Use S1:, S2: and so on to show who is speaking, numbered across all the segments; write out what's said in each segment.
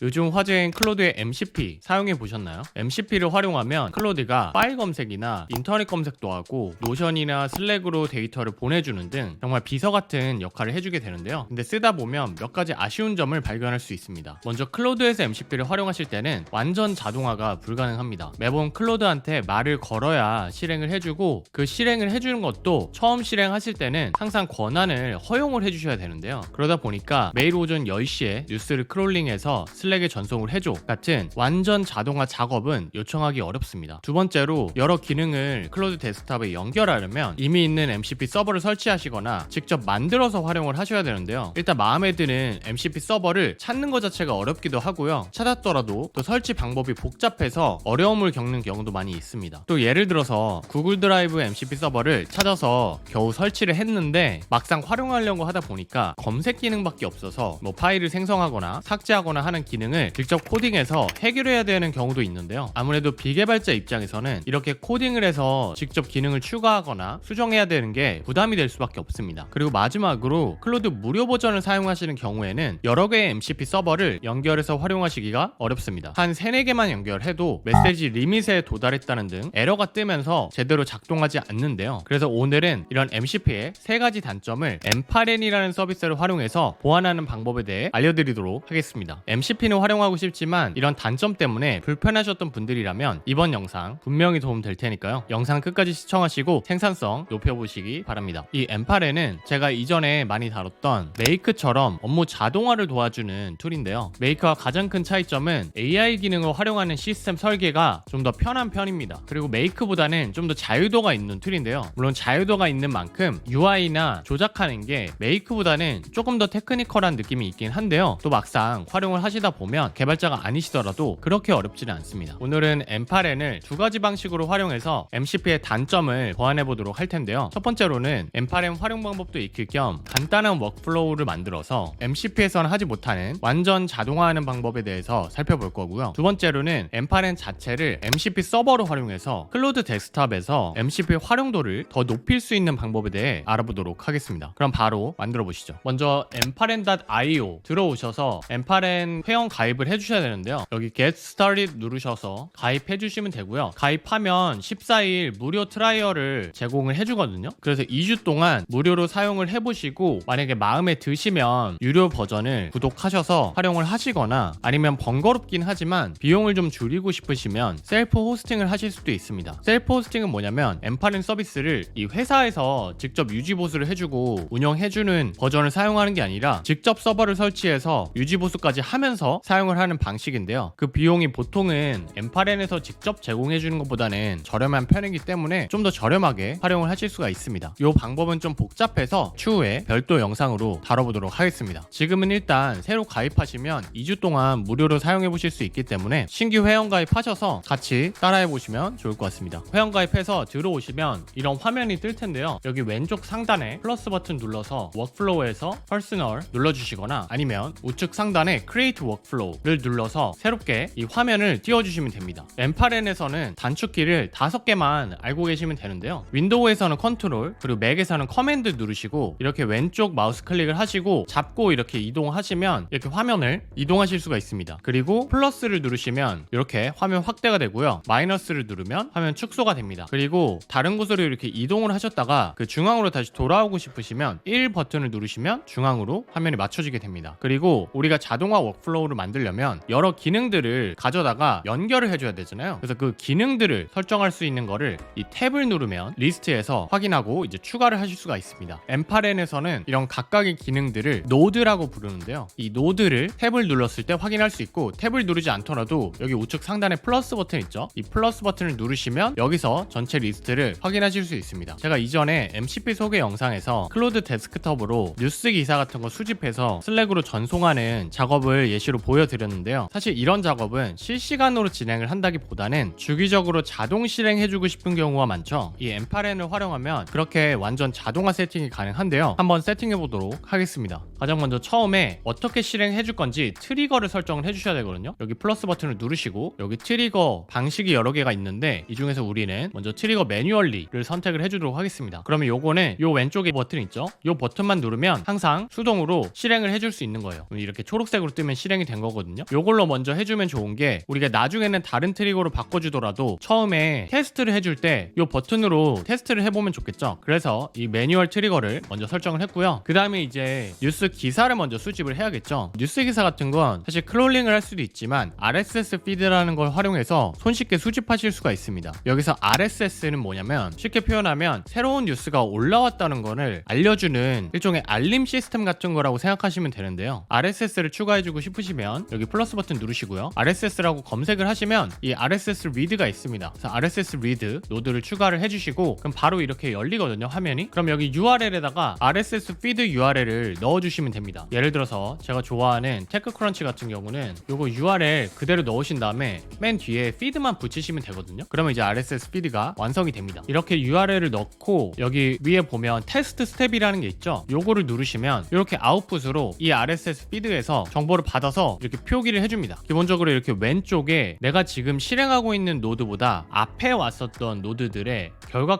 S1: 요즘 화제인 클로드의 MCP 사용해 보셨나요? MCP를 활용하면 클로드가 파일 검색이나 인터넷 검색도 하고 노션이나 슬랙으로 데이터를 보내주는 등 정말 비서 같은 역할을 해주게 되는데요. 근데 쓰다 보면 몇 가지 아쉬운 점을 발견할 수 있습니다. 먼저 클로드에서 MCP를 활용하실 때는 완전 자동화가 불가능합니다. 매번 클로드한테 말을 걸어야 실행을 해주고 그 실행을 해주는 것도 처음 실행하실 때는 항상 권한을 허용을 해주셔야 되는데요. 그러다 보니까 매일 오전 10시에 뉴스를 크롤링해서 슬랙에 전송을 해줘 같은 완전 자동화 작업은 요청하기 어렵습니다. 두 번째로 여러 기능을 클로드 데스크탑에 연결하려면 이미 있는 MCP 서버를 설치하시거나 직접 만들어서 활용을 하셔야 되는데요. 일단 마음에 드는 MCP 서버를 찾는 것 자체가 어렵기도 하고요. 찾았더라도 또 설치 방법이 복잡해서 어려움을 겪는 경우도 많이 있습니다. 또 예를 들어서 구글 드라이브 MCP 서버를 찾아서 겨우 설치를 했는데 막상 활용하려고 하다 보니까 검색 기능밖에 없어서 뭐 파일을 생성하거나 삭제하거나 하는 기능을 직접 코딩해서 해결해야 되는 경우도 있는데요. 아무래도 비개발자 입장에서는 이렇게 코딩을 해서 직접 기능을 추가하거나 수정해야 되는 게 부담이 될 수밖에 없습니다. 그리고 마지막으로 클로드 무료 버전을 사용하시는 경우에는 여러 개의 MCP 서버를 연결해서 활용하시기가 어렵습니다. 한 3-4개만 연결해도 메시지 리밋에 도달했다는 등 에러가 뜨면서 제대로 작동하지 않는데요. 그래서 오늘은 이런 MCP의 3가지 단점을 엠파렌이라는 서비스를 활용해서 보완하는 방법에 대해 알려드리도록 하겠습니다. MCP는 활용하고 싶지만 이런 단점 때문에 불편하셨던 분들이라면 이번 영상 분명히 도움 될 테니까요. 영상 끝까지 시청하시고 생산성 높여보시기 바랍니다. 이 엠파렌은 제가 이전에 많이 다뤘던 메이크처럼 업무 자동화를 도와주는 툴인데요. 메이크와 가장 큰 차이점은 AI 기능을 활용하는 시스템 설계가 좀 더 편한 편입니다. 그리고 메이크보다는 좀 더 자유도가 있는 툴인데요. 물론 자유도가 있는 만큼 UI나 조작하는 게 메이크보다는 조금 더 테크니컬한 느낌이 있긴 한데요. 또 막상 활용을 하시다 보면 개발자가 아니시더라도 그렇게 어렵지는 않습니다. 오늘은 엠파렌을 2가지 방식으로 활용해서 MCP의 단점을 보완해 보도록 할 텐데요. 첫 번째로는 엠파렌 활용 방법도 익힐 겸 간단한 워크플로우를 만들어서 MCP에서는 하지 못하는 완전 자동화하는 방법에 대해서 살펴볼 거고요. 두 번째로는 엠파렌 자체를 MCP 서버로 활용해서 클로드 데스크탑에서 MCP 활용도를 더 높일 수 있는 방법에 대해 알아보도록 하겠습니다. 그럼 바로 만들어 보시죠. 먼저 엠파렌.io 들어오셔서 엠파렌 회원 가입을 해주셔야 되는데요. 여기 Get Started 누르셔서 가입해 주시면 되고요. 가입하면 14일 무료 트라이얼을 제공을 해주거든요. 그래서 2주 동안 무료로 사용을 해보시고 만약에 마음에 드시면 유료 버전을 구독하셔서 활용을 하시거나 아니면 번거롭긴 하지만 비용을 좀 줄이고 싶으시면 셀프 호스팅을 하실 수도 있습니다. 셀프 호스팅은 뭐냐면 엠파렌 서비스를 이 회사에서 직접 유지 보수를 해주고 운영해주는 버전을 사용하는 게 아니라 직접 서버를 설치해서 유지 보수까지 하면서 사용을 하는 방식인데요. 그 비용이 보통은 엠파렌에서 직접 제공해주는 것보다는 저렴한 편이기 때문에 좀 더 저렴하게 활용을 하실 수가 있습니다. 이 방법은 좀 복잡해서 추후에 별도 영상으로 다뤄보도록 하겠습니다. 지금은 일단 새로 가입하시면 2주 동안 무료로 사용해 보실 수 있기 때문에 신규 회원 가입하셔서 같이 따라해 보시면 좋을 것 같습니다. 회원 가입해서 들어오시면 이런 화면이 뜰 텐데요. 여기 왼쪽 상단에 플러스 버튼 눌러서 워크플로우에서 퍼스널 눌러주시거나 아니면 우측 상단에 크리에이트 워크플로우를 눌러서 새롭게 이 화면을 띄워주시면 됩니다. 엠파렌에서는 단축키를 5개만 알고 계시면 되는데요. 윈도우에서는 컨트롤 그리고 맥에서는 커맨드 누르시고 이렇게 왼쪽 마우스 클릭을 하시고 잡고 이렇게 이동하시면 이렇게 화면을 이동하실 수가 있습니다. 그리고 플러스를 누르시면 이렇게 화면 확대가 되고요. 마이너스를 누르면 화면 축소가 됩니다. 그리고 다른 곳으로 이렇게 이동을 하셨다가 그 중앙으로 다시 돌아오고 싶으시면 1 버튼을 누르시면 중앙으로 화면이 맞춰지게 됩니다. 그리고 우리가 자동화 워크플로우를 만들려면 여러 기능들을 가져다가 연결을 해줘야 되잖아요. 그래서 그 기능들을 설정할 수 있는 거를 이 탭을 누르면 리스트에서 확인하고 이제 추가를 하실 수가 있습니다. 엠파렌에서는 이런 각각의 기능들을 노드라고 부르는데요. 이 노드를 탭을 눌렀을 때 확인할 수 있고 탭을 누르지 않더라도 여기 우측 상단에 플러스 버튼 있죠. 이 플러스 버튼을 누르시면 여기서 전체 리스트를 확인하실 수 있습니다. 제가 이전에 MCP 소개 영상에서 클로드 데스크톱으로 뉴스 기사 같은 거 수집해서 슬랙으로 전송하는 작업을 예시로 보여드렸는데요. 사실 이런 작업은 실시간으로 진행을 한다기보다는 주기적으로 자동 실행해주고 싶은 경우가 많죠. 이 엠파렌을 활용하면 그렇게 완전 자동화 세팅이 가능한데요. 한번 세팅해보도록 하겠습니다. 가장 먼저 처음에 어떻게 실행해줄 건지 트리거를 설정을 해주셔야 되거든요. 여기 플러스 버튼을 누르시고 여기 트리거 방식이 여러 개가 있는데 이 중에서 우리는 먼저 트리거 매뉴얼리를 선택을 해주도록 하겠습니다. 그러면 요거는 요 왼쪽에 버튼 있죠? 요 버튼만 누르면 항상 수동으로 실행을 해줄 수 있는 거예요. 이렇게 초록색으로 뜨면 실행이 된 거거든요. 요걸로 먼저 해주면 좋은 게 우리가 나중에는 다른 트리거로 바꿔주더라도 처음에 테스트를 해줄 때 요 버튼으로 테스트를 해보면 좋겠죠. 그래서 이 매뉴얼 트리거를 먼저 설정을 했고요. 그 다음에 이제 뉴스 기사를 먼저 수집을 해야겠죠. 뉴스 기사 같은 건 사실 크롤링을 할 수도 있지만 RSS 피드라는 걸 활용해서 손쉽게 수집하실 수가 있습니다. 여기서 RSS는 뭐냐면 쉽게 표현하면 새로운 뉴스가 올라왔다는 거를 알려주는 일종의 알림 시스템 같은 거라고 생각하시면 되는데요. RSS를 추가해주고 싶으시면 여기 플러스 버튼 누르시고요. RSS라고 검색을 하시면 이 RSS 리드가 있습니다. 그래서 RSS 리드 노드를 추가를 해주시고 그럼 바로 이렇게 열리거든요, 화면이. 그럼 여기 URL에다가 RSS 피드 URL을 넣어주시면 됩니다. 예를 들어서 제가 좋아하는 테크크런치 같은 경우는 요거 URL 그대로 넣으신 다음에 맨 뒤에 피드만 붙이시면 되거든요. 그러면 이제 RSS 피드가 완성이 됩니다. 이렇게 URL을 넣고 여기 위에 보면 테스트 스텝이라는 게 있죠. 요거를 누르시면 이렇게 아웃풋으로 이 RSS 피드에서 정보를 받아서 이렇게 표기를 해줍니다. 기본적으로 이렇게 왼쪽에 내가 지금 실행하고 있는 노드보다 앞에 왔었던 노드들의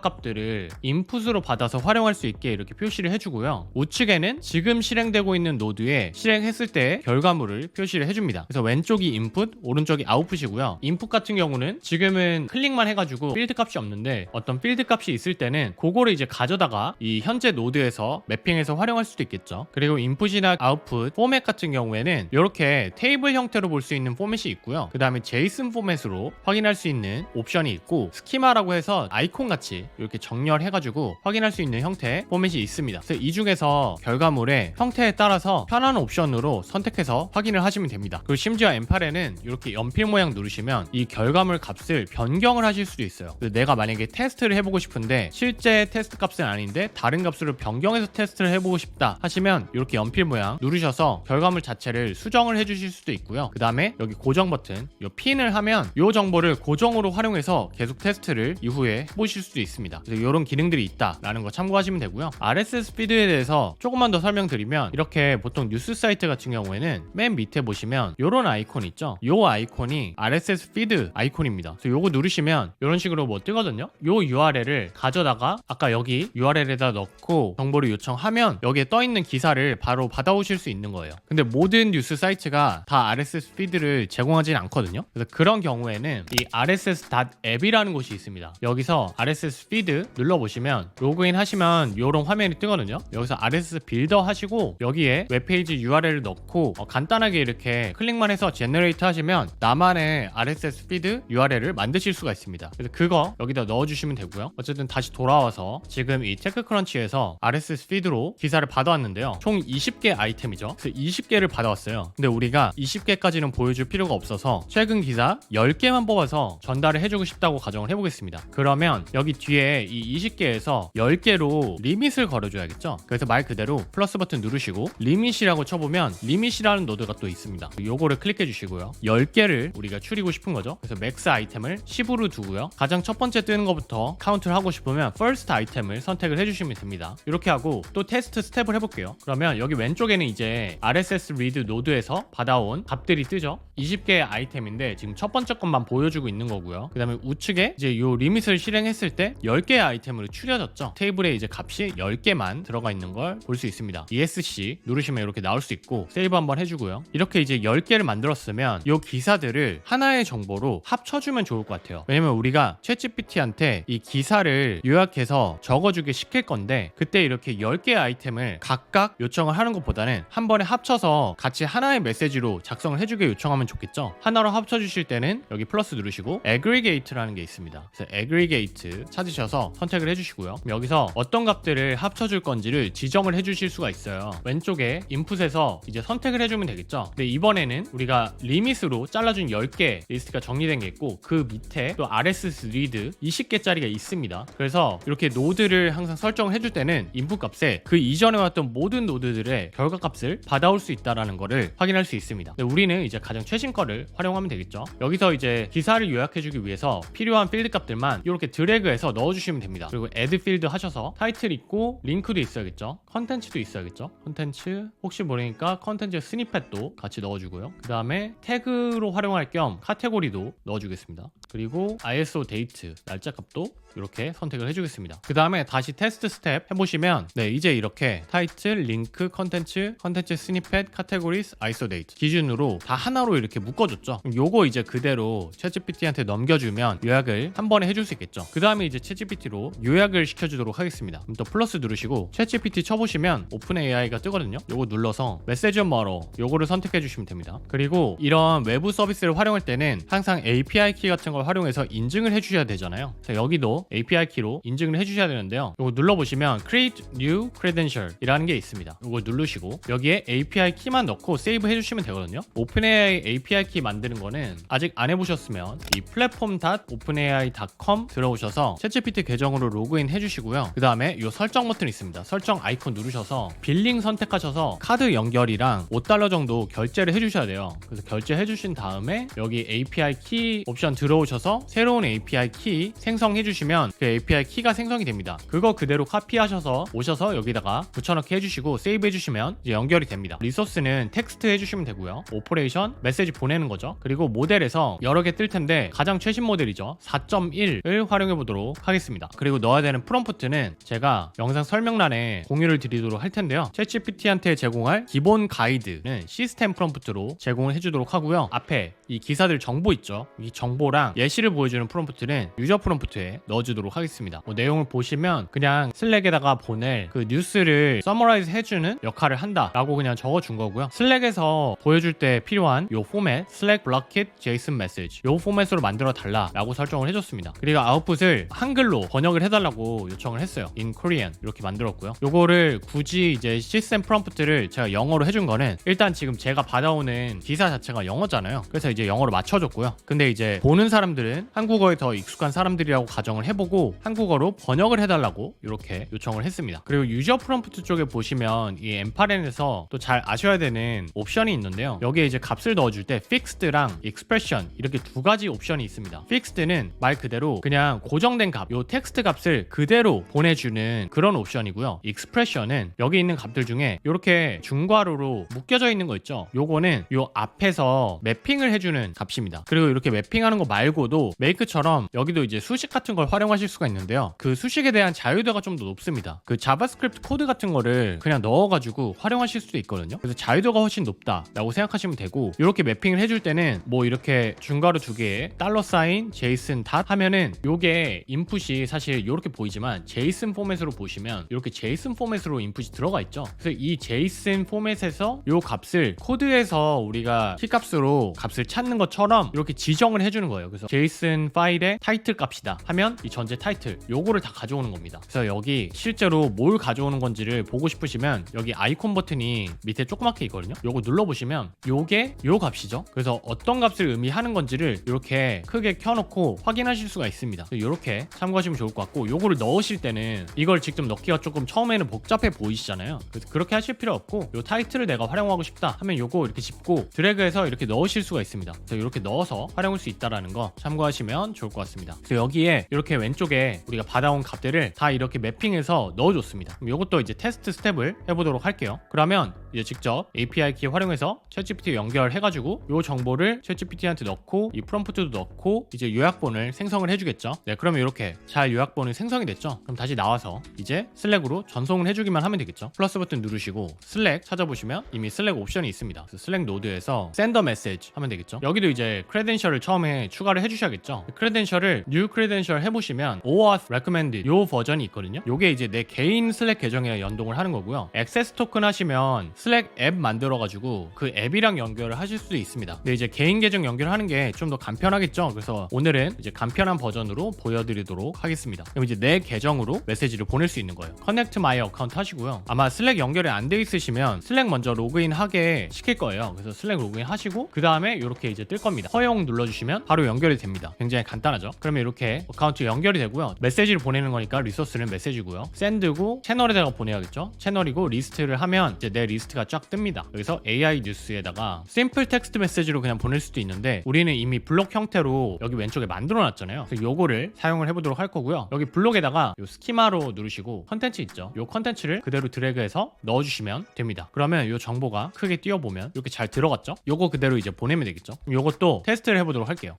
S1: 결과값들을 인풋으로 받아서 활용할 수 있게 이렇게 표시를 해주고요. 우측에는 지금 실행되고 있는 노드에 실행했을 때 결과물을 표시를 해줍니다. 그래서 왼쪽이 인풋, 오른쪽이 아웃풋이고요. 인풋 같은 경우는 지금은 클릭만 해가지고 필드 값이 없는데 어떤 필드 값이 있을 때는 그거를 이제 가져다가 이 현재 노드에서 매핑해서 활용할 수도 있겠죠. 그리고 인풋이나 아웃풋 포맷 같은 경우에는 이렇게 테이블 형태로 볼 수 있는 포맷이 있고요. 그 다음에 제이슨 포맷으로 확인할 수 있는 옵션이 있고 스키마라고 해서 아이콘 같이 이렇게 정렬해가지고 확인할 수 있는 형태의 포맷이 있습니다. 그래서 이 중에서 결과물의 형태에 따라서 편한 옵션으로 선택해서 확인을 하시면 됩니다. 그리고 심지어 M8에는 이렇게 연필 모양 누르시면 이 결과물 값을 변경을 하실 수도 있어요. 내가 만약에 테스트를 해보고 싶은데 실제 테스트 값은 아닌데 다른 값으로 변경해서 테스트를 해보고 싶다 하시면 이렇게 연필 모양 누르셔서 결과물 자체를 수정을 해주실 수도 있고요. 그 다음에 여기 고정 버튼 이 핀을 하면 이 정보를 고정으로 활용해서 계속 테스트를 이후에 해보실 수도 있습니다. 그래서 이런 기능들이 있다라는 거 참고하시면 되고요. RSS 피드에 대해서 조금만 더 설명드리면 이렇게 보통 뉴스 사이트 같은 경우에는 맨 밑에 보시면 이런 아이콘 있죠. 이 아이콘이 RSS 피드 아이콘입니다. 그래서 이거 누르시면 이런 식으로 뭐 뜨거든요. 이 URL을 가져다가 아까 여기 URL에다 넣고 정보를 요청하면 여기에 떠있는 기사를 바로 받아오실 수 있는 거예요. 근데 모든 뉴스 사이트가 다 RSS 피드를 제공하진 않거든요. 그래서 그런 경우에는 이 rss.app이라는 곳이 있습니다. 여기서 RSS 피드 눌러보시면 로그인 하시면 이런 화면이 뜨거든요. 여기서 RSS 빌더 하시고 여기에 웹페이지 URL을 넣고 간단하게 이렇게 클릭만 해서 제너레이트 하시면 나만의 RSS 피드 URL을 만드실 수가 있습니다. 그래서 그거 여기다 넣어주시면 되고요. 어쨌든 다시 돌아와서 지금 이 테크크런치에서 RSS 피드로 기사를 받아왔는데요. 총 20개 아이템이죠. 그래서 20개를 받아왔어요. 근데 우리가 20개까지는 보여줄 필요가 없어서 최근 기사 10개만 뽑아서 전달을 해주고 싶다고 가정을 해보겠습니다. 그러면 여기 뒤에 이 20개에서 10개로 리밋을 걸어줘야겠죠. 그래서 말 그대로 플러스 버튼 누르시고 리밋이라고 쳐보면 리밋이라는 노드가 또 있습니다. 요거를 클릭해 주시고요. 10개를 우리가 추리고 싶은 거죠. 그래서 맥스 아이템을 10으로 두고요. 가장 첫 번째 뜨는 것부터 카운트를 하고 싶으면 first 아이템을 선택을 해주시면 됩니다. 이렇게 하고 또 테스트 스텝을 해볼게요. 그러면 여기 왼쪽에는 이제 RSS 리드 노드에서 받아온 값들이 뜨죠. 20개의 아이템인데 지금 첫 번째 것만 보여주고 있는 거고요. 그 다음에 우측에 이제 요 리밋을 실행했을 때 10개의 아이템으로 추려졌죠. 테이블에 이제 값이 10개만 들어가 있는 걸 볼 수 있습니다. ESC 누르시면 이렇게 나올 수 있고 세이브 한번 해주고요. 이렇게 이제 10개를 만들었으면 요 기사들을 하나의 정보로 합쳐주면 좋을 것 같아요. 왜냐면 우리가 챗GPT한테 이 기사를 요약해서 적어주게 시킬 건데 그때 이렇게 10개의 아이템을 각각 요청을 하는 것보다는 한 번에 합쳐서 같이 하나의 메시지로 작성을 해주게 요청하면 좋겠죠. 하나로 합쳐주실 때는 여기 플러스 누르시고 aggregate라는 게 있습니다. 그래서 aggregate 찾으셔서 선택을 해주시고요. 여기서 어떤 값들을 합쳐줄 건지를 지정을 해주실 수가 있어요. 왼쪽에 인풋에서 이제 선택을 해주면 되겠죠. 근데 이번에는 우리가 리밋으로 잘라준 10개 리스트가 정리된 게 있고 그 밑에 또 RSS 리드 20개짜리가 있습니다. 그래서 이렇게 노드를 항상 설정을 해줄 때는 인풋 값에 그 이전에 왔던 모든 노드들의 결과 값을 받아올 수 있다는 거를 확인할 수 있습니다. 근데 우리는 이제 가장 최신 거를 활용하면 되겠죠. 여기서 이제 기사를 요약해주기 위해서 필요한 필드 값들만 이렇게 드래그해서 넣어주시면 됩니다. 그리고 add 필드 하셔서 타이틀 있고 링크도 있어야겠죠. 컨텐츠도 있어야겠죠. 컨텐츠 혹시 모르니까 컨텐츠 스니펫도 같이 넣어주고요. 그 다음에 태그로 활용할 겸 카테고리도 넣어주겠습니다. 그리고 ISO 데이트 날짜 값도 이렇게 선택을 해주겠습니다. 그 다음에 다시 테스트 스텝 해보시면 이제 이렇게 타이틀, 링크, 컨텐츠 스니펫, 카테고리스, ISO 데이트 템플레이트 기준으로 다 하나로 이렇게 묶어줬죠. 그럼 요거 이제 그대로 챗GPT한테 넘겨주면 요약을 한 번에 해줄 수 있겠죠. 그 다음에 이제 챗GPT로 요약을 시켜주도록 하겠습니다. 그럼 또 플러스 누르시고 챗GPT 쳐보시면 오픈 AI가 뜨거든요. 요거 눌러서 메시지 머러 요거를 선택해 주시면 됩니다. 그리고 이런 외부 서비스를 활용할 때는 항상 API 키 같은 걸 활용해서 인증을 해주셔야 되잖아요. 그래서 여기도 API 키로 인증을 해주셔야 되는데요. 요거 눌러보시면 Create New Credential 이라는 게 있습니다. 요거 누르시고 여기에 API 키만 넣고 세이브 해주시면 되거든요. OpenAI API 키 만드는 거는 아직 안 해보셨으면 이 platform.openai.com 들어오셔서 챗GPT 계정으로 로그인 해주시고요. 그 다음에 이 설정 버튼 있습니다. 설정 아이콘 누르셔서 빌링 선택하셔서 카드 연결이랑 $5 정도 결제를 해주셔야 돼요. 그래서 결제해 주신 다음에 여기 API 키 옵션 들어오셔서 새로운 API 키 생성해 주시면 그 API 키가 생성이 됩니다. 그거 그대로 카피하셔서 오셔서 여기다가 붙여넣기 해주시고 세이브 해주시면 이제 연결이 됩니다. 리소스는 텍스트 해주시면 되고요. 오퍼레이션 메시지 보내는 거죠. 그리고 모델에서 여러 개 뜰 텐데 가장 최신 모델이죠. 4.1을 활용해 보도록 하겠습니다. 그리고 넣어야 되는 프롬프트는 제가 영상 설명란에 공유를 드리도록 할 텐데요. 챗GPT한테 제공할 기본 가이드는 시스템 프롬프트로 제공을 해주도록 하고요. 앞에 이 기사들 정보 있죠. 이 정보랑 예시를 보여주는 프롬프트는 유저 프롬프트에 넣어주도록 하겠습니다. 내용을 보시면 그냥 슬랙에다가 보낼 그 뉴스를 서머라이즈 해주는 역할을 한다라고 그냥 적어준 거고요. 슬랙에서 보여줄 때 필요한 요 포맷 슬랙 블럭킷 제이슨 메시지 요 포맷으로 만들어 달라라고 설정을 해줬습니다. 그리고 아웃풋을 한글로 번역을 해달라고 요청을 했어요. In Korean 이렇게 만들었고요. 요거를 굳이 이제 시스템 프롬프트를 제가 영어로 해준 거는 일단 지금 제가 받아오는 기사 자체가 영어잖아요. 그래서 이제 영어로 맞춰줬고요. 근데 이제 보는 사람들은 한국어에 더 익숙한 사람들이라고 가정을 해보고 한국어로 번역을 해달라고 이렇게 요청을 했습니다. 그리고 유저 프롬프트 쪽에 보시면 이 엠파렌에서 또 잘 아셔야 되는 옵션이 있는데요. 여기에 이제 값을 넣어줄 때 fixed랑 expression 이렇게 두 가지 옵션이 있습니다. fixed는 말 그대로 그냥 고정된 값, 요 텍스트 값을 그대로 보내주는 그런 옵션이고요. expression은 여기 있는 값들 중에 이렇게 중괄호로 묶여져 있는 거 있죠. 요거는 요 앞에서 매핑을 해주는 값입니다. 그리고 이렇게 매핑하는 거 말고도 make처럼 여기도 이제 수식 같은 걸 활용하실 수가 있는데요. 그 수식에 대한 자유도가 좀 더 높습니다. 그 자바스크립트 코드 같은 거를 그냥 넣어가지고 활용하실 수도 있거든요. 그래서 자유도가 훨씬 높다라고 생각하시면 되고 이렇게 매핑을 해줄 때는 뭐 이렇게 중괄호 두 개에 $사인 제이슨 닷 하면은 요게 인풋이 사실 이렇게 보이지만 제이슨 포맷으로 보시면 이렇게 제이슨 포맷으로 인풋이 들어가 있죠. 그래서 이 제이슨 포맷에서 요 값을 코드에서 우리가 키값으로 값을 찾는 것처럼 이렇게 지정을 해주는 거예요. 그래서 제이슨 파일의 타이틀 값이다 하면 이 전체 타이틀 요거를 다 가져오는 겁니다. 그래서 여기 실제로 뭘 가져오는 건지를 보고 싶으시면 여기 아이콘 버튼이 밑에 조그맣게 있거든요. 요거 눌러보시면 요게 요 값이죠. 그래서 어떤 값을 의미하는 건지를 이렇게 크게 켜놓고 확인하실 수가 있습니다. 이렇게 참고하시면 좋을 것 같고 요거를 넣으실 때는 이걸 직접 넣기가 조금 처음에는 복잡해 보이시잖아요. 그래서 그렇게 하실 필요 없고 요 타이틀을 내가 활용하고 싶다 하면 요거 이렇게 짚고 드래그해서 이렇게 넣으실 수가 있습니다. 그래서 이렇게 넣어서 활용할 수 있다라는 거 참고하시면 좋을 것 같습니다. 그래서 여기에 이렇게 왼쪽에 우리가 받아온 값들을 다 이렇게 매핑해서 넣어줬습니다. 그럼 요것도 이제 테스트 스텝을 해보도록 할게요. 그러면 이제 직접 API 키 활용해서 챗GPT 연결해가지고 요 정보를 챗GPT한테 넣고 이 프롬프트도 넣고 이제 요약본을 생성을 해주겠죠. 네, 그러면 이렇게 잘 요약본이 생성이 됐죠. 그럼 다시 나와서 이제 슬랙으로 전송을 해주기만 하면 되겠죠. 플러스 버튼 누르시고 슬랙 찾아보시면 이미 슬랙 옵션이 있습니다. 그래서 슬랙 노드에서 send a message 하면 되겠죠. 여기도 이제 크레덴셜을 처음에 추가를 해주셔야겠죠. 크레덴셜을 new credential 해보시면 OAuth recommended 요 버전이 있거든요. 요게 이제 내 개인 슬랙 계정에 연동을 하는 거고요. 액세스 토큰 하시면 슬랙 앱 만들어가지고 그 앱이랑 연결을 하실 수도 있습니다. 근데 이제 개인 계정 연결하는 게 좀 더 간편하겠죠. 그래서 오늘은 이제 간편한 버전으로 보여드리도록 하겠습니다. 그럼 이제 내 계정으로 메시지를 보낼 수 있는 거예요. Connect my account 하시고요. 아마 슬랙 연결이 안 돼 있으시면 슬랙 먼저 로그인 하게 시킬 거예요. 그래서 슬랙 로그인 하시고 그 다음에 이렇게 이제 뜰 겁니다. 허용 눌러주시면 바로 연결이 됩니다. 굉장히 간단하죠. 그러면 이렇게 어카운트 연결이 되고요. 메시지를 보내는 거니까 리소스는 메시지고요. 샌드고 채널에다가 보내야겠죠. 채널이고 리스트를 하면 이제 내 리스트가 쫙 뜹니다. 여기서 AI 뉴스에다가 심플 텍스트 메시지로 그냥 보낼 수도 있는데 우리는 이미 블록 형태로 여기 왼쪽에 만들어 놨잖아요. 그래서 요거를 사용을 해보도록 할 거고요. 여기 블록에다가 요 스키마로 누르시고 컨텐츠 있죠. 요 컨텐츠를 그대로 드래그해서 넣어주시면 됩니다. 그러면 요 정보가 크게 띄워보면 이렇게 잘 들어갔죠. 요거 그대로 이제 보내면 되겠죠. 그럼 요것도 테스트를 해보도록 할게요.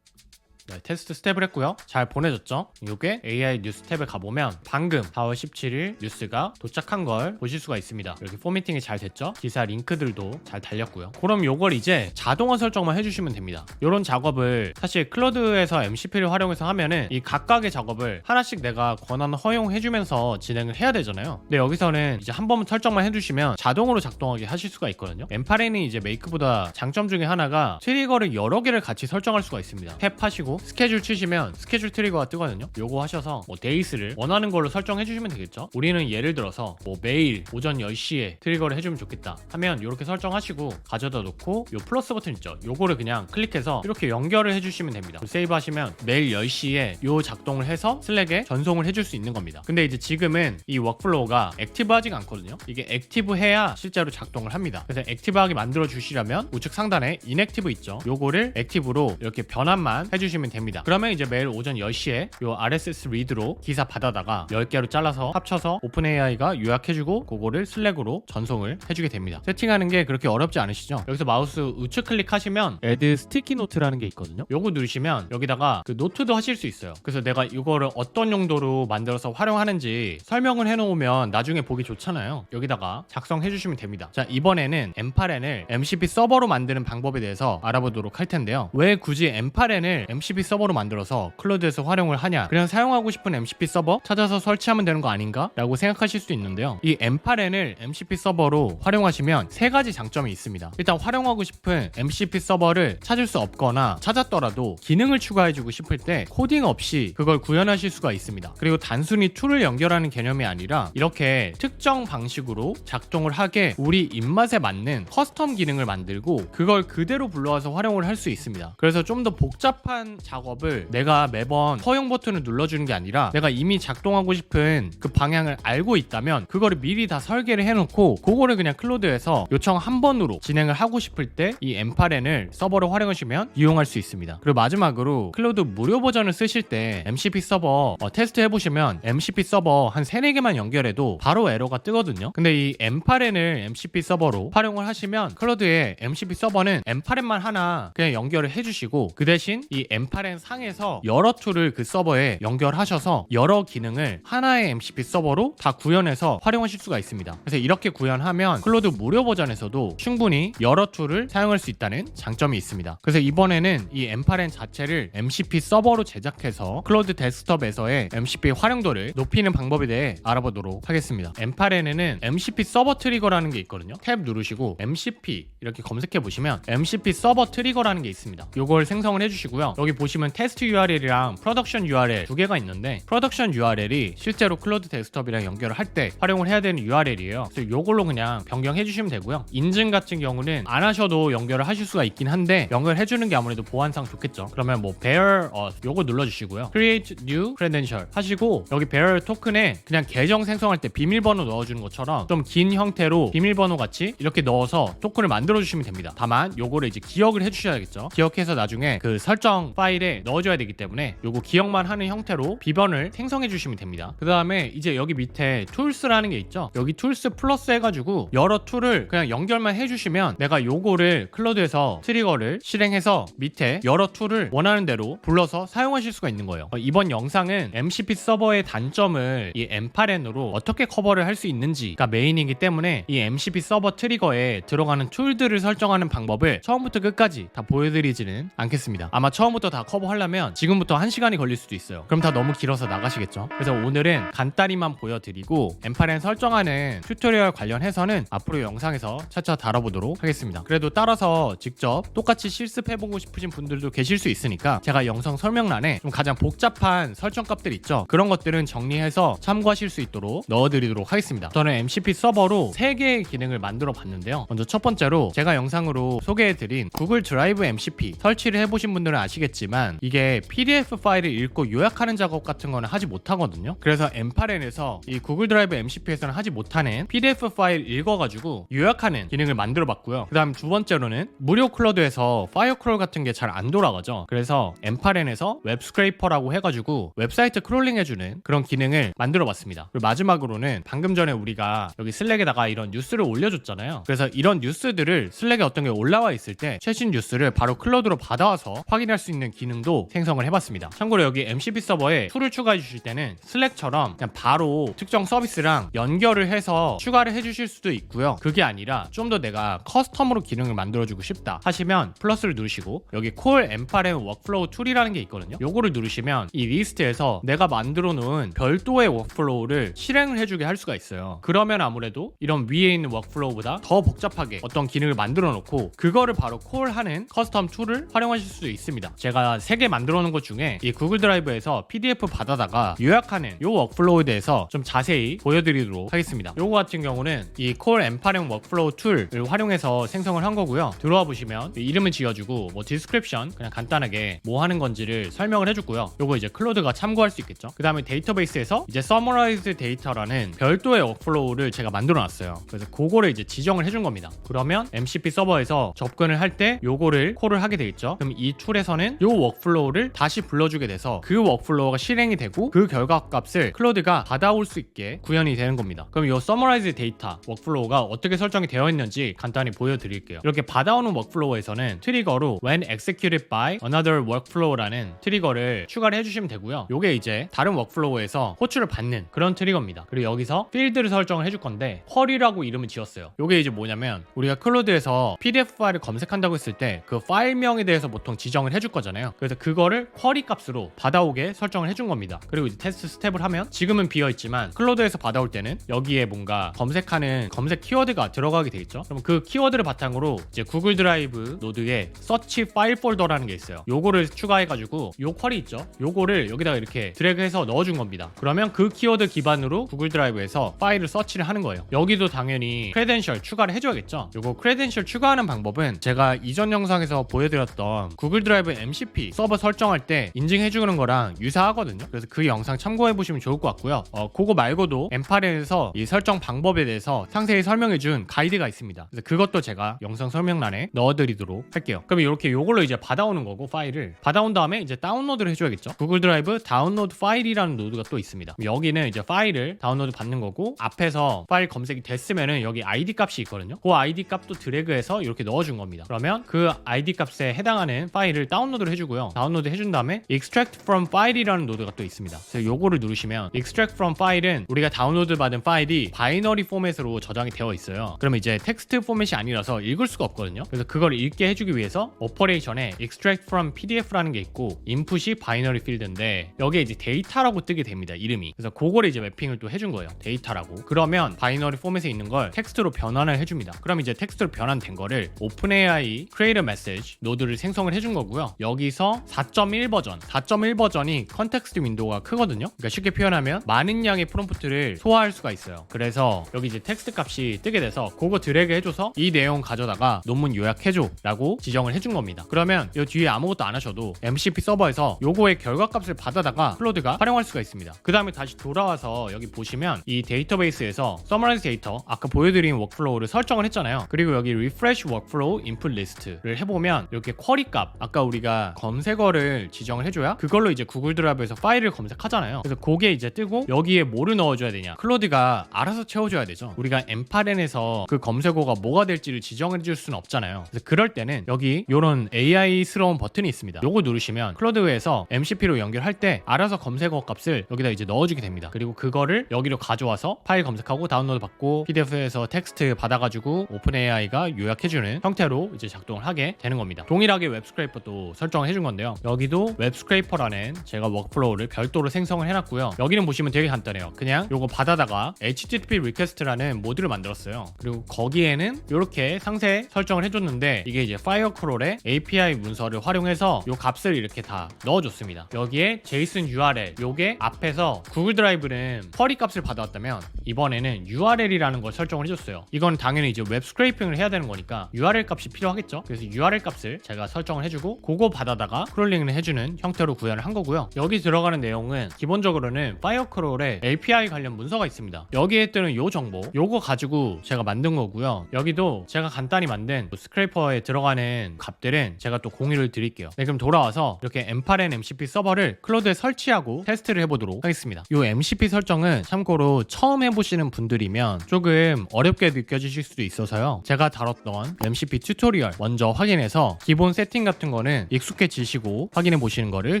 S1: 네, 테스트 스텝을 했고요. 잘 보내졌죠? 이게 AI 뉴스 탭에 가보면 방금 4월 17일 뉴스가 도착한 걸 보실 수가 있습니다. 이렇게 포매팅이 잘 됐죠? 기사 링크들도 잘 달렸고요. 그럼 요걸 이제 자동화 설정만 해주시면 됩니다. 이런 작업을 사실 클로드에서 MCP를 활용해서 하면은 이 각각의 작업을 하나씩 내가 권한 허용해주면서 진행을 해야 되잖아요. 근데 여기서는 이제 한 번 설정만 해주시면 자동으로 작동하게 하실 수가 있거든요. 엠파렌은 이제 메이크보다 장점 중에 하나가 트리거를 여러 개를 같이 설정할 수가 있습니다. 탭 하시고 스케줄 치시면 스케줄 트리거가 뜨거든요. 요거 하셔서 뭐 데이스를 원하는 걸로 설정해 주시면 되겠죠. 우리는 예를 들어서 뭐 매일 오전 10시에 트리거를 해주면 좋겠다 하면 이렇게 설정하시고 가져다 놓고 요 플러스 버튼 있죠. 요거를 그냥 클릭해서 이렇게 연결을 해주시면 됩니다. 세이브 하시면 매일 10시에 요 작동을 해서 슬랙에 전송을 해줄 수 있는 겁니다. 근데 이제 지금은 이 워크플로우가 액티브하지가 않거든요. 이게 액티브해야 실제로 작동을 합니다. 그래서 액티브하게 만들어 주시려면 우측 상단에 인액티브 있죠. 요거를 액티브로 이렇게 변환만 해주시면 됩니다. 그러면 이제 매일 오전 10시에 요 RSS 리드로 기사 받아다가 10개로 잘라서 합쳐서 오픈AI가 요약해주고 그거를 슬랙으로 전송을 해주게 됩니다. 세팅하는 게 그렇게 어렵지 않으시죠? 여기서 마우스 우측 클릭하시면 Add 스티키 노트라는 게 있거든요. 요거 누르시면 여기다가 그 노트도 하실 수 있어요. 그래서 내가 이거를 어떤 용도로 만들어서 활용하는지 설명을 해놓으면 나중에 보기 좋잖아요. 여기다가 작성해 주시면 됩니다. 자, 이번에는 엠파렌을 MCP 서버로 만드는 방법에 대해서 알아보도록 할 텐데요. 왜 굳이 엠파렌을 MCP 서버로 만들어서 클로드에서 활용을 하냐? 그냥 사용하고 싶은 MCP 서버 찾아서 설치하면 되는 거 아닌가? 라고 생각하실 수 있는데요. 이 엠파렌을 MCP 서버로 활용하시면 세 가지 장점이 있습니다. 일단 활용하고 싶은 MCP 서버를 찾을 수 없거나 찾았더라도 기능을 추가해주고 싶을 때 코딩 없이 그걸 구현하실 수가 있습니다. 그리고 단순히 툴을 연결하는 개념이 아니라 이렇게 특정 방식으로 작동을 하게 우리 입맛에 맞는 커스텀 기능을 만들고 그걸 그대로 불러와서 활용을 할 수 있습니다. 그래서 좀 더 복잡한 작업을 내가 매번 허용 버튼을 눌러주는 게 아니라 내가 이미 작동하고 싶은 그 방향을 알고 있다면 그거를 미리 다 설계를 해놓고 그거를 그냥 클로드에서 요청 한 번으로 진행을 하고 싶을 때 이 엠파렌을 서버로 활용하시면 이용할 수 있습니다. 그리고 마지막으로 클로드 무료 버전을 쓰실 때 MCP 서버 테스트 해보시면 MCP 서버 한 3, 4개만 연결해도 바로 에러가 뜨거든요. 근데 이 엠파렌을 MCP 서버로 활용을 하시면 클로드의 MCP 서버는 엠파렌만 하나 그냥 연결을 해주시고 그 대신 이 엠파렌 상에서 여러 툴을 그 서버에 연결하셔서 여러 기능을 하나의 MCP 서버로 다 구현해서 활용하실 수가 있습니다. 그래서 이렇게 구현하면 클로드 무료 버전에서도 충분히 여러 툴을 사용할 수 있다는 장점이 있습니다. 그래서 이번에는 이 엠파렌 자체를 MCP 서버로 제작해서 클로드 데스크톱에서의 MCP 활용도를 높이는 방법에 대해 알아보도록 하겠습니다. 엠파렌에는 MCP 서버 트리거라는 게 있거든요. 탭 누르시고 MCP 이렇게 검색해 보시면 MCP 서버 트리거라는 게 있습니다. 요걸 생성을 해주시고요. 여기 보시면 테스트 URL이랑 프로덕션 URL 두 개가 있는데 프로덕션 URL이 실제로 클로드 데스크톱이랑 연결을 할 때 활용을 해야 되는 URL이에요. 그래서 요걸로 그냥 변경해 주시면 되고요. 인증 같은 경우는 안 하셔도 연결을 하실 수가 있긴 한데 연결해 주는 게 아무래도 보안상 좋겠죠. 그러면 뭐 bear 요거 눌러주시고요. create new credential 하시고 여기 bearer 토큰에 그냥 계정 생성할 때 비밀번호 넣어주는 것처럼 좀 긴 형태로 비밀번호 같이 이렇게 넣어서 토큰을 만들어 주시면 됩니다. 다만 요거를 이제 기억을 해주셔야겠죠. 기억해서 나중에 그 설정 파일에 넣어줘야 되기 때문에 요거 기억만 하는 형태로 비번을 생성해 주시면 됩니다. 그 다음에 이제 여기 밑에 툴스라는 게 있죠. 여기 툴스 플러스 해가지고 여러 툴을 그냥 연결만 해주시면 내가 요거를 클로드에서 트리거를 실행해서 밑에 여러 툴을 원하는 대로 불러서 사용하실 수가 있는 거예요. 이번 영상은 MCP 서버의 단점을 이 엠파렌으로 어떻게 커버를 할 수 있는지가 메인이기 때문에 이 MCP 서버 트리거에 들어가는 툴들을 설정하는 방법을 처음부터 끝까지 다 보여드리지는 않겠습니다. 아마 처음부터 다 커버하려면 지금부터 1시간이 걸릴 수도 있어요. 그럼 다 너무 길어서 나가시겠죠. 그래서 오늘은 간단히만 보여드리고 엠파렌 설정하는 튜토리얼 관련해서는 앞으로 영상에서 차차 다뤄보도록 하겠습니다. 그래도 따라서 직접 똑같이 실습해보고 싶으신 분들도 계실 수 있으니까 제가 영상 설명란에 좀 가장 복잡한 설정값들 있죠. 그런 것들은 정리해서 참고하실 수 있도록 넣어드리도록 하겠습니다. 저는 MCP 서버로 3개의 기능을 만들어 봤는데요. 먼저 첫 번째로 제가 영상으로 소개해드린 구글 드라이브 MCP 설치를 해보신 분들은 아시겠지만 이게 PDF 파일을 읽고 요약하는 작업 같은 거는 하지 못하거든요. 그래서 엠파렌에서 이 구글 드라이브 MCP에서는 하지 못하는 PDF 파일 읽어가지고 요약하는 기능을 만들어 봤고요. 그 다음 두 번째로는 무료 클로드에서 파이어 크롤 같은 게 잘 안 돌아가죠. 그래서 엠파렌에서 웹 스크레이퍼라고 해가지고 웹사이트 크롤링 해주는 그런 기능을 만들어 봤습니다. 그리고 마지막으로는 방금 전에 우리가 여기 슬랙에다가 이런 뉴스를 올려줬잖아요. 그래서 이런 뉴스들을 슬랙에 어떤 게 올라와 있을 때 최신 뉴스를 바로 클로드로 받아와서 확인할 수 있는 기능도 생성을 해봤습니다. 참고로 여기 MCP 서버에 툴을 추가해 주실 때는 슬랙처럼 그냥 바로 특정 서비스랑 연결을 해서 추가를 해주실 수도 있고요. 그게 아니라 좀 더 내가 커스텀으로 기능을 만들어주고 싶다 하시면 플러스를 누르시고 여기 콜 M8M 워크플로우 툴이라는 게 있거든요. 요거를 누르시면 이 리스트에서 내가 만들어 놓은 별도의 워크플로우를 실행을 해주게 할 수가 있어요. 그러면 아무래도 이런 위에 있는 워크플로우보다 더 복잡하게 어떤 기능을 만들어 놓고 그거를 바로 콜하는 커스텀 툴을 활용하실 수도 있습니다. 제가 3개 만들어 놓은 것 중에 이 구글 드라이브에서 PDF 받아다가 요약하는 요 워크플로우에 대해서 좀 자세히 보여드리도록 하겠습니다. 요거 같은 경우는 이 콜 M8M 워크플로우 툴을 활용해서 생성을 한 거고요. 들어와 보시면 이름을 지어주고 뭐 디스크립션 그냥 간단하게 뭐 하는 건지를 설명을 해줬고요. 요거 이제 클로드가 참고할 수 있겠죠. 그 다음에 데이터베이스에서 이제 Summarize Data라는 별도의 워크플로우를 제가 만들어 놨어요. 그래서 그거를 이제 지정을 해준 겁니다. 그러면 MCP 서버에서 접근을 할 때 요거를 콜을 하게 되겠죠. 그럼 이 툴에서는 요 워크플로우를 다시 불러주게 돼서 그 워크플로우가 실행이 되고 그 결과 값을 클로드가 받아올 수 있게 구현이 되는 겁니다. 그럼 요 Summarize Data 워크플로우가 어떻게 설정이 되어 있는지 간단히 보여드릴게요. 이렇게 받아오는 워크플로우에서는 트리거로 when executed by another workflow라는 트리거를 추가를 해주시면 되고요. 요게 이제 다른 워크플로우에서 호출을 받는 그런 트리거입니다. 그리고 여기서 필드를 설정을 해줄 건데 쿼리라고 이름을 지었어요. 요게 이제 뭐냐면 우리가 클로드에서 PDF 파일을 검색한다고 했을 때 그 파일명에 대해서 보통 지정을 해줄 거잖아요. 그래서 그거를 쿼리 값으로 받아오게 설정을 해준 겁니다. 그리고 이제 테스트 스텝을 하면 지금은 비어있지만 클로드에서 받아올 때는 여기에 뭔가 검색하는 검색 키워드가 들어가게 되겠죠. 그럼 그 키워드를 바탕으로 이제 구글 드라이브 노드에 서치 파일 폴더라는 게 있어요. 요거를 추가해가지고 요 쿼리 있죠. 요거를 여기다가 이렇게 드래그해서 넣어준 겁니다. 그러면 그 키워드 기반으로 구글 드라이브에서 파일을 서치를 하는 거예요. 여기도 당연히 크레덴셜 추가를 해줘야겠죠. 요거 크레덴셜 추가하는 방법은 제가 이전 영상에서 보여드렸던 구글 드라이브 MCP 서버 설정할 때 인증해주는 거랑 유사하거든요. 그래서 그 영상 참고해보시면 좋을 것 같고요. 그거 말고도 M8N에서 이 설정 방법에 대해서 상세히 설명해준 가이드가 있습니다. 그래서 그것도 제가 영상 설명란에 넣어드리도록 할게요. 그럼 이렇게 요걸로 이제 받아오는 거고 파일을 받아온 다음에 이제 다운로드를 해줘야겠죠. 구글 드라이브 다운로드 파일이라는 노드가 또 있습니다. 여기는 이제 파일을 다운로드 받는 거고 앞에서 파일 검색이 됐으면은 여기 ID 값이 있거든요. 그 ID 값도 드래그해서 이렇게 넣어준 겁니다. 그러면 그 ID 값에 해당하는 파일을 다운로드를 해주고요. 다운로드 해준 다음에 extract from file이라는 노드가 또 있습니다. 그래서 요거를 누르시면 extract from file은 우리가 다운로드 받은 파일이 바이너리 포맷으로 저장이 되어 있어요. 그러면 이제 텍스트 포맷이 아니라서 읽을 수가 없거든요. 그래서 그걸 읽게 해주기 위해서 오퍼레이션에 extract from PDF라는 게 있고 인풋이 바이너리 필드인데 여기에 이제 데이터라고 뜨게 됩니다. 이름이. 그래서 그거를 이제 매핑을 또 해준 거예요. 데이터라고. 그러면 바이너리 포맷에 있는 걸 텍스트로 변환을 해줍니다. 그럼 이제 텍스트로 변환된 거를 OpenAI Create a Message 노드를 생성을 해준 거고요. 여기서 4.1 버전, 4.1 버전이 컨텍스트 윈도우가 크거든요. 그러니까 쉽게 표현하면 많은 양의 프롬프트를 소화할 수가 있어요. 그래서 여기 이제 텍스트 값이 뜨게 돼서 그거 드래그 해줘서 이 내용 가져다가 논문 요약해줘 라고 지정을 해준 겁니다. 그러면 이 뒤에 아무것도 안 하셔도 MCP 서버에서 요거의 결과값을 받아다가 클로드가 활용할 수가 있습니다. 그 다음에 다시 돌아와서 여기 보시면 이 데이터베이스에서 Summarize Data 아까 보여드린 워크플로우를 설정을 했잖아요. 그리고 여기 Refresh Workflow Input List를 해보면 이렇게 쿼리 값 아까 우리가 검색어를 지정을 해줘야 그걸로 이제 구글 드라이브에서 파일을 검색하잖아요. 그래서 그게 이제 뜨고 여기에 뭐를 넣어줘야 되냐, 클로드가 알아서 채워줘야 되죠. 우리가 M8N에서 그 검색어가 뭐가 될지를 지정해 줄 수는 없잖아요. 그래서 그럴 때는 여기 이런 AI스러운 버튼이 있습니다. 요거 누르시면 클로드에서 MCP로 연결할 때 알아서 검색어 값을 여기다 이제 넣어주게 됩니다. 그리고 그거를 여기로 가져와서 파일 검색하고 다운로드 받고 PDF에서 텍스트 받아가지고 오픈AI가 요약해주는 형태로 이제 작동을 하게 되는 겁니다. 동일하게 웹스크레이퍼도 설정을 해준 건데요. 여기도 웹스크레이퍼라는 제가 워크플로우를 별도로 생성을 해놨고요. 여기는 보시면 되게 간단해요. 그냥 요거 받아다가 HTTP 리퀘스트라는 모듈을 만들었어요. 그리고 거기에는 이렇게 상세 설정을 해줬는데 이게 이제 파이어크롤의 API 문서를 활용해서 요 값을 이렇게 다 넣어줬습니다. 여기에 JSON URL 요게 앞에서 구글 드라이브는 쿼리 값을 받아왔다면 이번에는 URL이라는 걸 설정을 해줬어요. 이건 당연히 이제 웹 스크레이핑을 해야 되는 거니까 URL 값이 필요하겠죠. 그래서 URL 값을 제가 설정을 해주고 그거 받아다가 크롤링을 해주는 형태로 구현을 한 거고요. 여기 들어가는 내용은 기본적으로는 파이어크롤에 API 관련 문서가 있습니다. 여기에 뜨는 요 정보 요거 가지고 제가 만든 거고요. 여기도 제가 간단히 만든 스크레이퍼에 들어가는 값들은 제가 또 공유를 드릴게요. 네, 그럼 돌아와서 이렇게 M8N MCP 서버를 클로드에 설치하고 테스트를 해보도록 하겠습니다. 이 MCP 설정은 참고로 처음 해보시는 분들이면 조금 어렵게 느껴지실 수도 있어서요. 제가 다뤘던 MCP 튜토리얼 먼저 확인해서 기본 세팅 같은 거는 익숙해 익숙해지시고 확인해 보시는 것을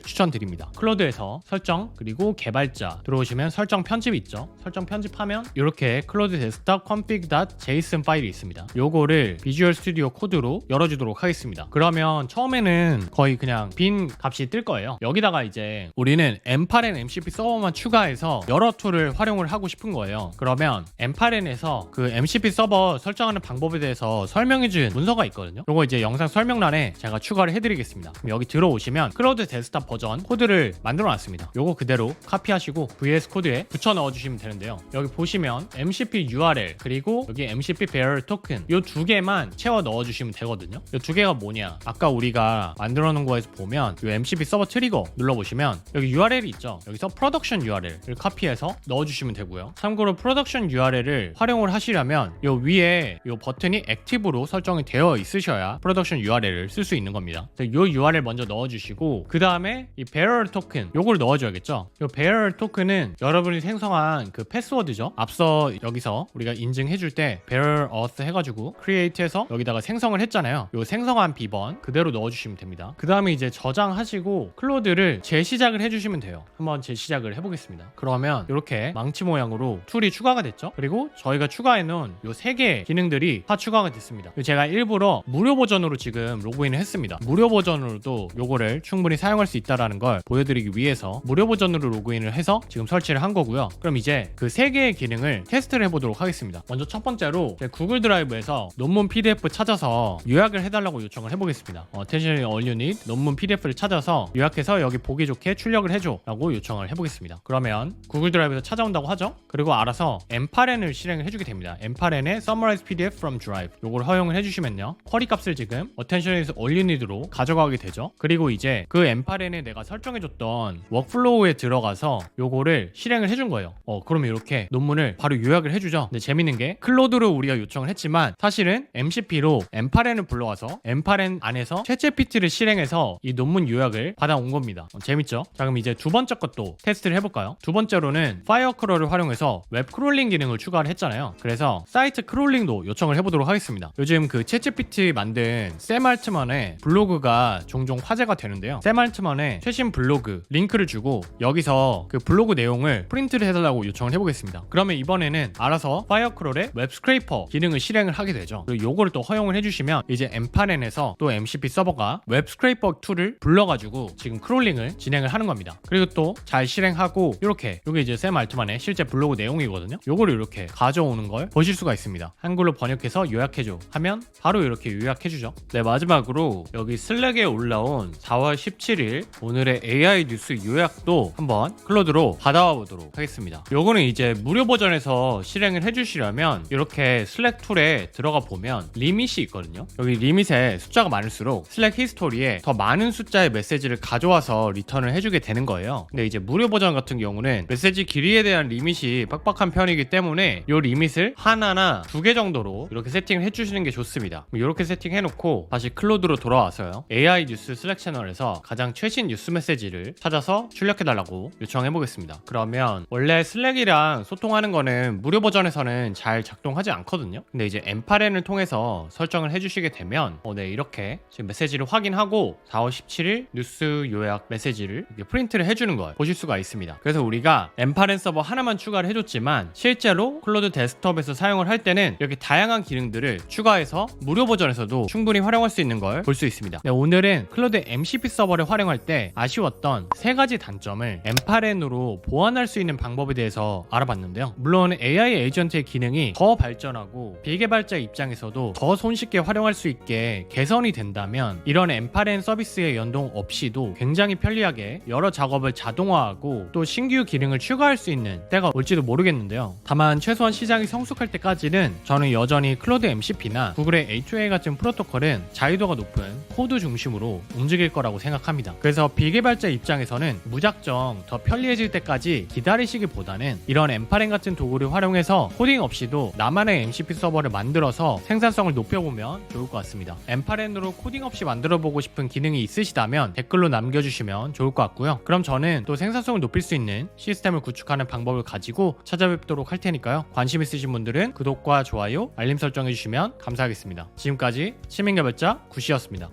S1: 추천드립니다. 클로드에서 설정 그리고 개발자 들어오시면 설정 편집 있죠. 설정 편집하면 이렇게 클로드 데스크탑 config.json 파일이 있습니다. 요거를 비주얼 스튜디오 코드로 열어주도록 하겠습니다. 그러면 처음에는 거의 그냥 빈 값이 뜰 거예요. 여기다가 이제 우리는 M8N MCP 서버만 추가해서 여러 툴을 활용을 하고 싶은 거예요. 그러면 M8N에서 그 MCP 서버 설정하는 방법에 대해서 설명해준 문서가 있거든요. 요거 이제 영상 설명란에 제가 추가를 해드리겠습니다. 그럼 여기 들어오시면 클로드 데스크탑 버전 코드를 만들어 놨습니다. 요거 그대로 카피하시고 VS 코드에 붙여 넣어주시면 되는데요. 여기 보시면 MCP URL 그리고 여기 MCP bearer token 요 두 개만 채워 넣어주시면 되거든요. 요 두 개가 뭐냐? 아까 우리가 만들어 놓은 거에서 보면 요 MCP 서버 트리거 눌러보시면 여기 URL이 있죠. 여기서 프로덕션 URL을 카피해서 넣어주시면 되고요. 참고로 프로덕션 URL을 활용을 하시려면 요 위에 요 버튼이 액티브로 설정이 되어 있으셔야 프로덕션 URL을 쓸 수 있는 겁니다. 요 URL 먼저 넣어주시고 그 다음에 이 bearer token 요걸 넣어줘야겠죠. 요 bearer token은 여러분이 생성한 그 패스워드죠. 앞서 여기서 우리가 인증해줄 때 bearer auth 해가지고 create해서 여기다가 생성을 했잖아요. 요 생성한 비번 그대로 넣어주시면 됩니다. 그 다음에 이제 저장하시고 클로드를 재시작을 해주시면 돼요. 한번 재시작을 해보겠습니다. 그러면 이렇게 망치 모양으로 툴이 추가가 됐죠. 그리고 저희가 추가해놓은 요 3개 기능들이 다 추가가 됐습니다. 제가 일부러 무료 버전으로 지금 로그인을 했습니다. 무료 버전으로도 요거를 충분히 사용할 수 있다는 걸 보여드리기 위해서 무료 버전으로 로그인을 해서 지금 설치를 한 거고요. 그럼 이제 그 3개의 기능을 테스트를 해보도록 하겠습니다. 먼저 첫 번째로 구글 드라이브에서 논문 PDF 찾아서 요약을 해달라고 요청을 해보겠습니다. Attention all unit 논문 PDF를 찾아서 요약해서 여기 보기 좋게 출력을 해줘 라고 요청을 해보겠습니다. 그러면 구글 드라이브에서 찾아온다고 하죠. 그리고 알아서 M8N을 실행을 해주게 됩니다. M8N의 Summarize PDF from Drive 요걸 허용을 해주시면요. 쿼리 값을 지금 Attention is all unit으로 가져가게 되죠. 그리고 이제 그 M8N에 내가 설정해줬던 워크플로우에 들어가서 요거를 실행을 해준 거예요. 그러면 이렇게 논문을 바로 요약을 해주죠. 근데 재밌는 게 클로드로 우리가 요청을 했지만 사실은 MCP로 M8N을 불러와서 M8N 안에서 챗GPT를 실행해서 이 논문 요약을 받아온 겁니다. 재밌죠? 자, 그럼 이제 두 번째 것도 테스트를 해볼까요? 두 번째로는 파이어크롤을 활용해서 웹 크롤링 기능을 추가를 했잖아요. 그래서 사이트 크롤링도 요청을 해보도록 하겠습니다. 요즘 그 챗GPT 만든 샘 알트만의 블로그가 종종 화제가 되는데요. 샘 알트만의 최신 블로그 링크를 주고 여기서 그 블로그 내용을 프린트를 해달라고 요청을 해보겠습니다. 그러면 이번에는 알아서 파이어크롤의 웹 스크레이퍼 기능을 실행을 하게 되죠. 그리고 요거를 또 허용을 해주시면 이제 M8N에서 또 MCP 서버가 웹 스크레이퍼 툴을 불러가지고 지금 크롤링을 진행을 하는 겁니다. 그리고 또 잘 실행하고 이렇게 요게 이제 샘 알트만의 실제 블로그 내용이거든요. 요거를 이렇게 가져오는 걸 보실 수가 있습니다. 한글로 번역해서 요약해줘 하면 바로 이렇게 요약해주죠. 네, 마지막으로 여기 슬랙에 올라온 4월 17일 오늘의 AI 뉴스 요약도 한번 클로드로 받아와 보도록 하겠습니다. 요거는 이제 무료 버전에서 실행을 해주시려면 이렇게 슬랙 툴에 들어가 보면 리밋이 있거든요. 여기 리밋에 숫자가 많을수록 슬랙 히스토리에 더 많은 숫자의 메시지를 가져와서 리턴을 해주게 되는 거예요. 근데 이제 무료 버전 같은 경우는 메시지 길이에 대한 리밋이 빡빡한 편이기 때문에 이 리밋을 하나나 2개 정도로 이렇게 세팅을 해주시는 게 좋습니다. 이렇게 세팅해놓고 다시 클로드로 돌아와서요. AI 뉴스 슬랙 채널에서 가장 최신 뉴스 메시지를 찾아서 출력해달라고 요청해보겠습니다. 그러면 원래 슬랙이랑 소통하는 거는 무료 버전에서는 잘 작동하지 않거든요. 근데 이제 M8N을 통해서 설정을 해주시게 되면 네, 이렇게 지금 메시지를 확인하고 4월 17일 뉴스 요약 메시지를 이렇게 프린트를 해주는 걸 보실 수가 있습니다. 그래서 우리가 M8N 서버 하나만 추가를 해줬지만 실제로 클로드 데스크톱에서 사용을 할 때는 이렇게 다양한 기능들을 추가해서 무료 버전에서도 충분히 활용할 수 있는 걸 볼 수 있습니다. 네, 오늘은 클로드 MCP 서버를 활용할 때 아쉬웠던 3가지 단점을 M8N으로 보완할 수 있는 방법에 대해서 알아봤는데요. 물론 AI 에이전트의 기능이 더 발전하고 비개발자 입장에서도 더 손쉽게 활용할 수 있게 개선이 된다면 이런 M8N 서비스의 연동 없이도 굉장히 편리하게 여러 작업을 자동화하고 또 신규 기능을 추가할 수 있는 때가 올지도 모르겠는데요. 다만 최소한 시장이 성숙할 때까지는 저는 여전히 클로드 MCP나 구글의 A2A 같은 프로토콜은 자유도가 높은 코드 중심으로 움직일 거라고 생각합니다. 그래서 비개발자 입장에서는 무작정 더 편리해질 때까지 기다리시기보다는 이런 M8N 같은 도구를 활용해서 코딩 없이도 나만의 MCP 서버를 만들어서 생산성을 높여보면 좋을 것 같습니다. M8N으로 코딩 없이 만들어보고 싶은 기능이 있으시다면 댓글로 남겨주시면 좋을 것 같고요. 그럼 저는 또 생산성을 높일 수 있는 시스템을 구축하는 방법을 가지고 찾아뵙도록 할 테니까요. 관심 있으신 분들은 구독과 좋아요, 알림 설정해주시면 감사하겠습니다. 지금까지 시민개발자 구시였습니다.